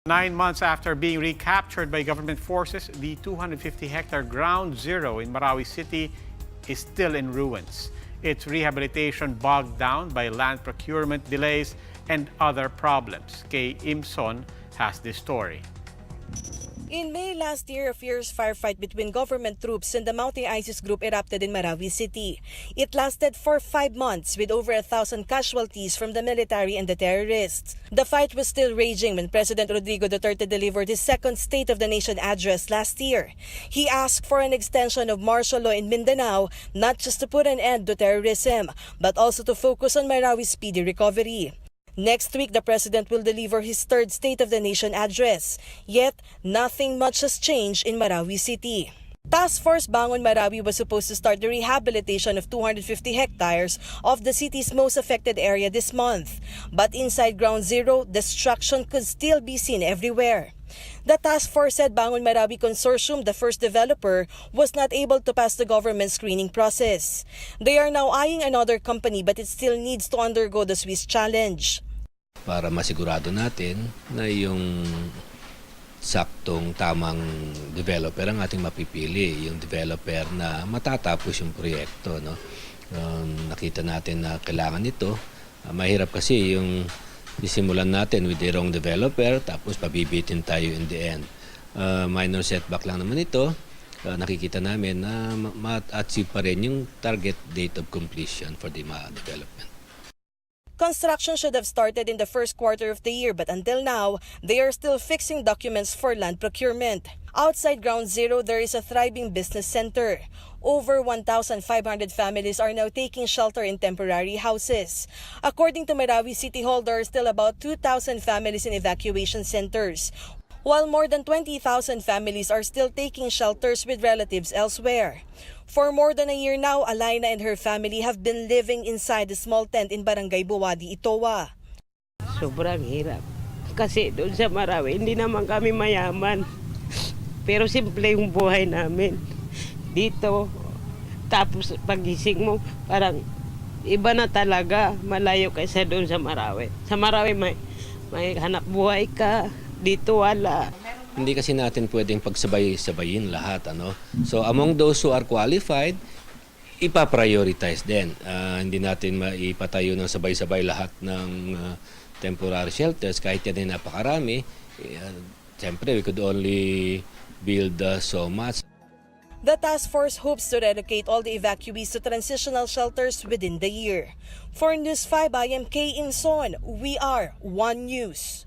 9 months after being recaptured by government forces, the 250-hectare Ground Zero in Marawi City is still in ruins. Its rehabilitation bogged down by land procurement delays and other problems. Kay Imson has this story. In May last year, a fierce firefight between government troops and the Mountain ISIS group erupted in Marawi City. It lasted for 5 months with over 1,000 casualties from the military and the terrorists. The fight was still raging when President Rodrigo Duterte delivered his second State of the Nation address last year. He asked for an extension of martial law in Mindanao, not just to put an end to terrorism, but also to focus on Marawi's speedy recovery. Next week, the president will deliver his third State of the Nation address. Yet, nothing much has changed in Marawi City. Task Force Bangon Marawi was supposed to start the rehabilitation of 250 hectares of the city's most affected area this month. But inside Ground Zero, destruction could still be seen everywhere. The task force said Bangon Marawi Consortium, the first developer, was not able to pass the government screening process. They are now eyeing another company but it still needs to undergo the Swiss challenge. Para masigurado natin na yung saktong tamang developer ang ating mapipili, yung developer na matatapos yung proyekto, no? Nakita natin na kailangan ito. Mahirap kasi yung isimulan natin with the wrong developer tapos pabibitin tayo in the end. Minor setback lang naman ito. Nakikita namin na ma-achieve pa rin yung target date of completion for the development. Construction should have started in the first quarter of the year, but until now, they are still fixing documents for land procurement. Outside Ground Zero, there is a thriving business center. Over 1,500 families are now taking shelter in temporary houses. According to Marawi City Hall, there are still about 2,000 families in evacuation centers, while more than 20,000 families are still taking shelters with relatives elsewhere. For more than a year now, Alaina and her family have been living inside a small tent in Barangay Buwadi, Itowa. Sobrang hirap. Kasi doon sa Marawi, hindi naman kami mayaman. Pero simple yung buhay namin. Dito, tapos pagising mo, parang iba na talaga. Malayo kaysa doon sa Marawi. Sa Marawi, may hanap buhay ka. Dito wala. Hindi kasi natin pwedeng pagsabay-sabayin lahat, ano? So among those who are qualified, ipa-prioritize din. Hindi natin maipatayo ng sabay-sabay lahat ng temporary shelters kahit yan ay napakarami. Siyempre, we could only build so much. The task force hopes to relocate all the evacuees to transitional shelters within the year. For News 5, I am Kay Inson. We are One News.